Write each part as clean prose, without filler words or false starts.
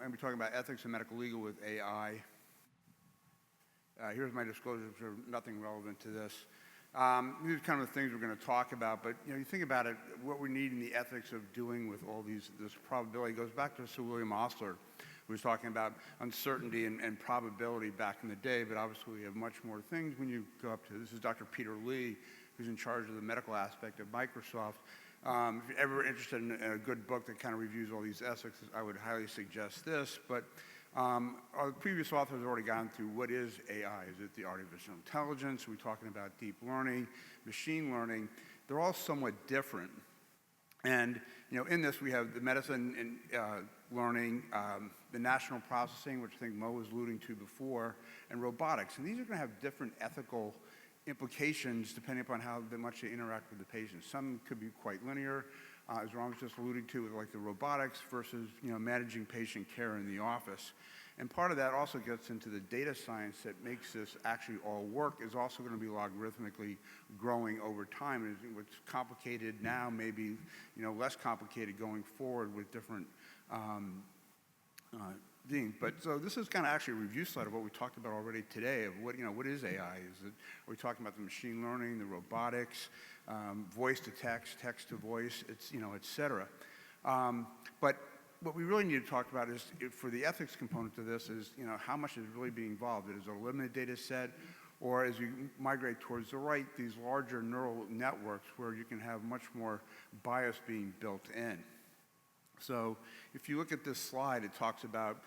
going to be talking about ethics and medical legal with AI. Here's my disclosures, which are nothing relevant to this. These are kind of the things we're going to talk about, but you think about it, what we need in the ethics of dealing with all this probability goes back to Sir William Osler, who was talking about uncertainty and probability back in the day, but obviously we have much more things when you go up to, this is Dr. Peter Lee, who's in charge of the medical aspect of Microsoft. If you're ever interested in a good book that kind of reviews all these ethics, I would highly suggest this, but our previous authors have already gone through what is AI. Is it the artificial intelligence? Are we talking about deep learning, machine learning? They're all somewhat different. And in this we have the medicine and learning, the national processing, which I think Mo was alluding to before, and robotics. And these are going to have different ethical implications depending upon how much they interact with the patient. Some could be quite linear, as Ron was just alluding to, with like the robotics versus managing patient care in the office. And part of that also gets into the data science that makes this actually all work is also going to be logarithmically growing over time. And what's complicated now may be less complicated going forward with different being. But so this is kind of actually a review slide of what we talked about already today of what is AI? Are we talking about the machine learning, the robotics, voice to text, text to voice, et cetera. But what we really need to talk about is, for the ethics component to this, is how much is really being involved. Is it a limited data set, or as you migrate towards the right, these larger neural networks where you can have much more bias being built in. So if you look at this slide, it talks about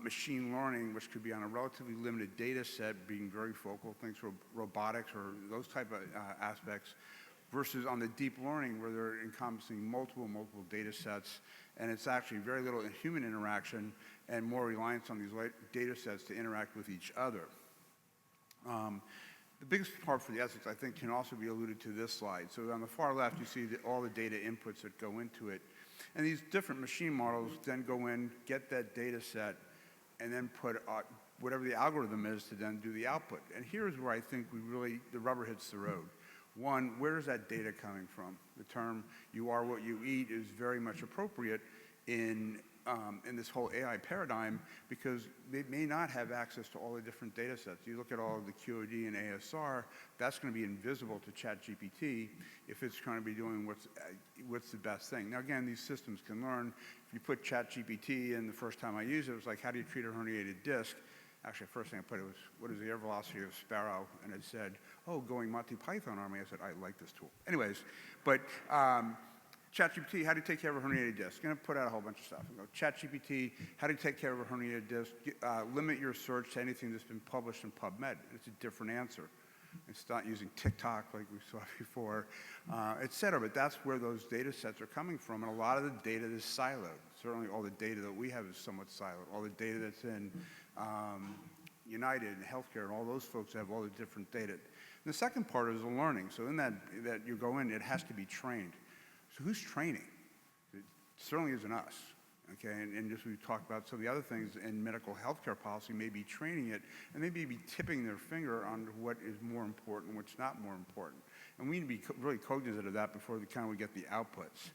machine learning, which could be on a relatively limited data set, being very focal, things for robotics or those type of aspects, versus on the deep learning where they're encompassing multiple data sets, and it's actually very little human interaction and more reliance on these data sets to interact with each other. The biggest part for the ethics, I think, can also be alluded to this slide. So on the far left, you see all the data inputs that go into it. And these different machine models then go in, get that data set, and then put whatever the algorithm is to then do the output. And here's where I think the rubber hits the road. One, where is that data coming from? The term "you are what you eat" is very much appropriate in this whole AI paradigm, because they may not have access to all the different data sets. You look at all of the QOD and ASR, that's going to be invisible to ChatGPT if it's trying to be doing what's the best thing. Now again, these systems can learn. If you put ChatGPT in the first time I used it, it was like, how do you treat a herniated disc? Actually, the first thing I put it was, what is the air velocity of a sparrow? And it said, oh, going Monty Python on me. I said, I like this tool. Anyways, but ChatGPT, how do you take care of a herniated disc? Going to put out a whole bunch of stuff. And go, ChatGPT, how do you take care of a herniated disc? Limit your search to anything that's been published in PubMed. It's a different answer. It's not using TikTok like we saw before, et cetera. But that's where those data sets are coming from. And a lot of the data is siloed. Certainly all the data that we have is somewhat siloed. All the data that's in United and healthcare and all those folks have all the different data. And the second part is the learning. So in that you go in, it has to be trained. So who's training? It certainly isn't us. Okay, and just we talked about some of the other things in medical healthcare policy, maybe training it, and maybe be tipping their finger on what is more important and what's not more important. And we need to be really cognizant of that before we get the outputs.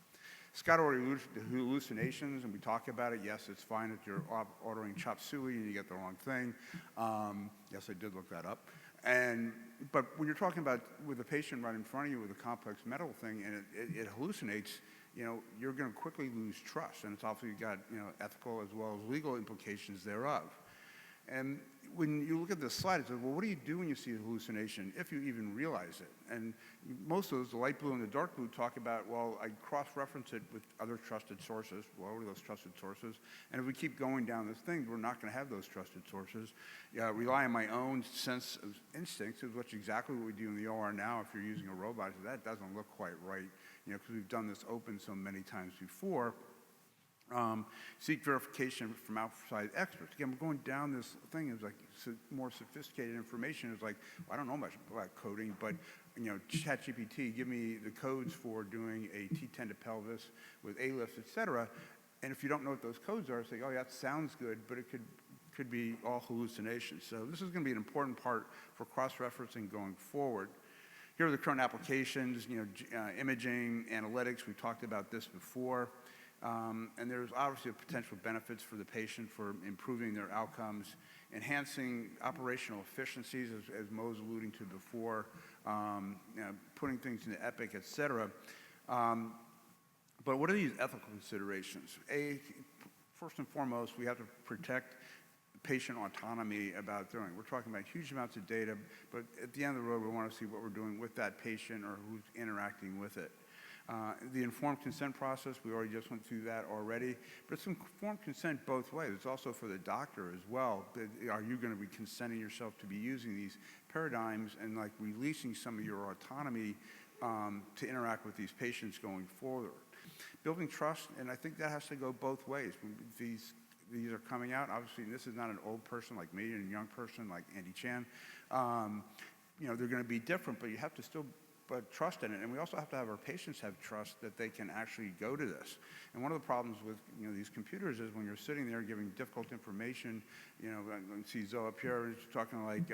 Scott already alluded to hallucinations, and we talk about it. Yes, it's fine if you're ordering chop suey and you get the wrong thing. Yes, I did look that up. But when you're talking about with a patient right in front of you with a complex medical thing and it hallucinates, you're going to quickly lose trust, and it's obviously got ethical as well as legal implications thereof. And when you look at this slide, it says, well, what do you do when you see a hallucination, if you even realize it? And most of those, the light blue and the dark blue, talk about, well, I cross-reference it with other trusted sources. Well, what are those trusted sources? And if we keep going down this thing, we're not going to have those trusted sources. Rely on my own sense of instincts, which is exactly what we do in the OR now if you're using a robot. So that doesn't look quite right, because we've done this open so many times before. Seek verification from outside experts. Again, we're going down this thing. It's like more sophisticated information. It's like, well, I don't know much about coding, but ChatGPT, give me the codes for doing a T10 to pelvis with A-lifts, et cetera. And if you don't know what those codes are, say, oh, yeah, that sounds good, but it could be all hallucinations. So this is going to be an important part for cross-referencing going forward. Here are the current applications, imaging, analytics. We talked about this before. And there's obviously potential benefits for the patient for improving their outcomes, enhancing operational efficiencies, as Mo was alluding to before, putting things into Epic, et cetera. But what are these ethical considerations? First and foremost, we have to protect patient autonomy about doing. We're talking about huge amounts of data, but at the end of the road, we want to see what we're doing with that patient or who's interacting with it. The informed consent process, we already just went through that already, but it's informed consent both ways. It's also for the doctor as well. Are you going to be consenting yourself to be using these paradigms and like releasing some of your autonomy to interact with these patients going forward? Building trust, and I think that has to go both ways. These are coming out, obviously, and this is not an old person like me and a young person like Andy Chan. They're going to be different, but you have to still trust in it. And we also have to have our patients have trust that they can actually go to this. And one of the problems with these computers is when you're sitting there giving difficult information, I can see Zoe up here is talking like,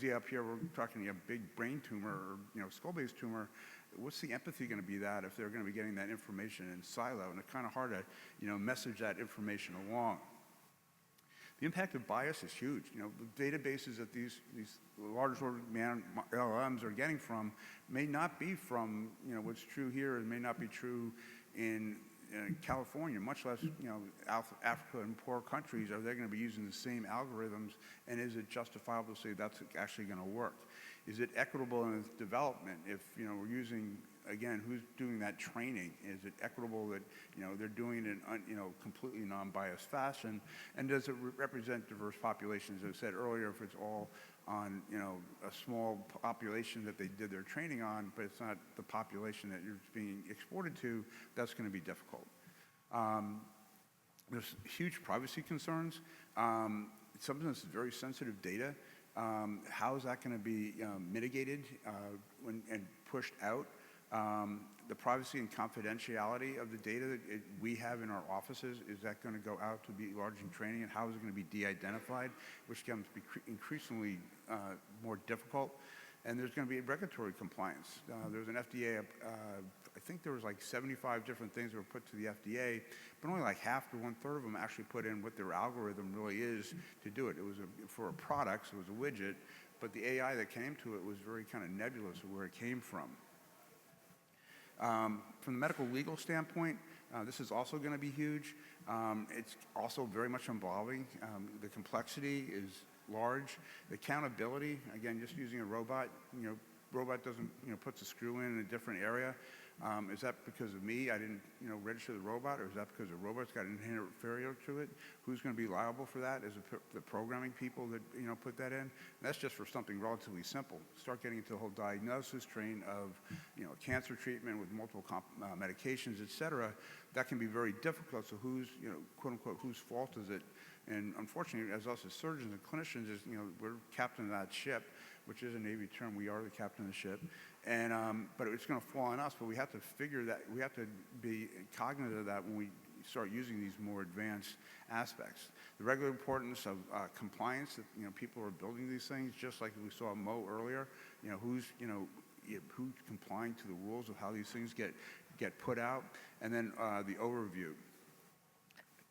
Z up here, we're talking a big brain tumor or skull-based tumor. What's the empathy going to be that if they're going to be getting that information in silo? And it's kind of hard to message that information along. The impact of bias is huge. The databases that these large LLMs are getting from may not be from what's true here and may not be true in California, much less Africa and poor countries. Are they going to be using the same algorithms, and is it justifiable to say that's actually going to work? Is it equitable in its development? If we're using, again, who's doing that training? Is it equitable that they're doing it in completely non-biased fashion? And does it represent diverse populations? As I said earlier, if it's all on a small population that they did their training on, but it's not the population that you're being exported to, that's going to be difficult. There's huge privacy concerns. Some of this is very sensitive data. How is that going to be mitigated and pushed out? The privacy and confidentiality of the data that we have in our offices, is that going to go out to be largely training, and how is it going to be de-identified, which becomes increasingly more difficult. And there's going to be regulatory compliance. There's an FDA, I think there was like 75 different things that were put to the FDA, but only like half to one-third of them actually put in what their algorithm really is to do it. It was for a product, so it was a widget, but the AI that came to it was very kind of nebulous of where it came from. From the medical legal standpoint, this is also going to be huge. It's also very much evolving. The complexity is large. The accountability, again, just using a robot, robot doesn't, puts a screw in a different area. Is that because of me? I didn't, register the robot, or is that because the robot's got an inherent failure to it? Who's going to be liable for that? Is it the programming people that, put that in? And that's just for something relatively simple. Start getting into the whole diagnosis train of, cancer treatment with multiple medications, et cetera. That can be very difficult. So who's, quote unquote, whose fault is it? And unfortunately, as us as surgeons and clinicians, we're captain of that ship, which is a Navy term. We are the captain of the ship. And, but it's going to fall on us, but we have to figure that, we have to be cognizant of that when we start using these more advanced aspects. The regular importance of compliance, that, people are building these things, just like we saw Mo earlier, who's complying to the rules of how these things get put out, and then the overview.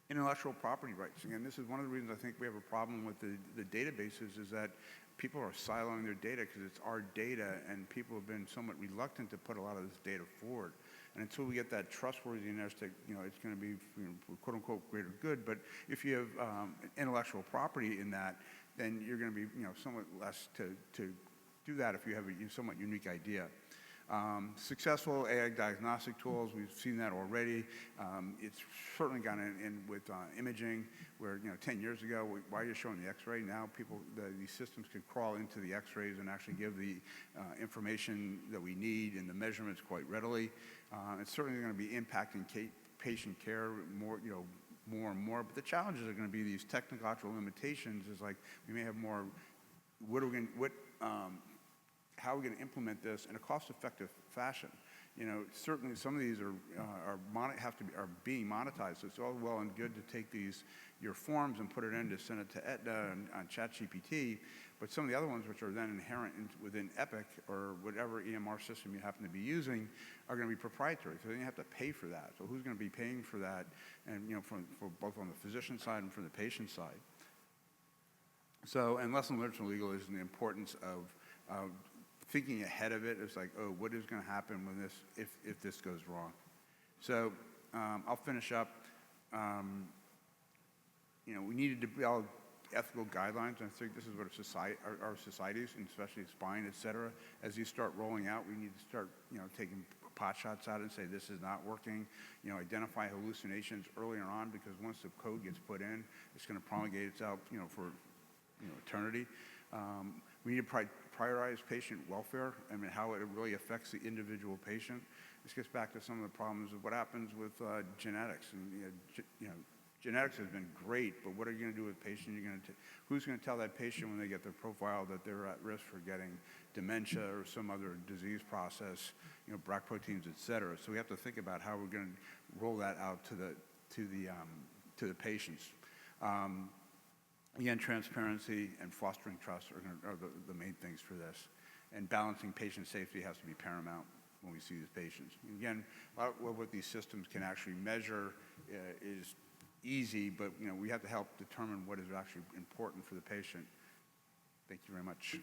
Intellectual property rights. Again, this is one of the reasons I think we have a problem with the databases, is that people are siloing their data because it's our data, and people have been somewhat reluctant to put a lot of this data forward. And until we get that trustworthiness that, it's going to be, quote unquote, greater good. But if you have intellectual property in that, then you're going to be, somewhat less to do that if you have a somewhat unique idea. Successful AI diagnostic tools, we've seen that already. It's certainly gone in with imaging, where 10 years ago, why are you showing the X-ray? Now these systems can crawl into the X-rays and actually give the information that we need and the measurements quite readily. It's certainly going to be impacting patient care more, more and more. But the challenges are going to be these technological limitations. Is like we may have more. How are we going to implement this in a cost-effective fashion? Certainly some of these are being monetized. So it's all well and good to take your forms and put it in to send it to Aetna and on ChatGPT, But some of the other ones, which are then inherent within Epic or whatever EMR system you happen to be using, are going to be proprietary. So then you have to pay for that. So who's going to be paying for that? And for both on the physician side and for the patient side. So, and lesson learned from legal is the importance of thinking ahead of it. It's like, oh, what is going to happen when this, if this goes wrong? So I'll finish up. We needed to build ethical guidelines. And I think this is what our societies, and especially spine, et cetera, as these start rolling out, we need to start, taking pot shots out and say this is not working. Identify hallucinations earlier on, because once the code gets put in, it's going to promulgate itself, for eternity. We need to prioritize patient welfare. I mean, how it really affects the individual patient. This gets back to some of the problems of what happens with genetics. And genetics has been great, but what are you going to do with patient? Who's going to tell that patient when they get their profile that they're at risk for getting dementia or some other disease process, BRCA proteins, et cetera. So we have to think about how we're going to roll that out to the patients. Again, transparency and fostering trust are the main things for this. And balancing patient safety has to be paramount when we see these patients. Again, a lot of what these systems can actually measure is easy, but we have to help determine what is actually important for the patient. Thank you very much.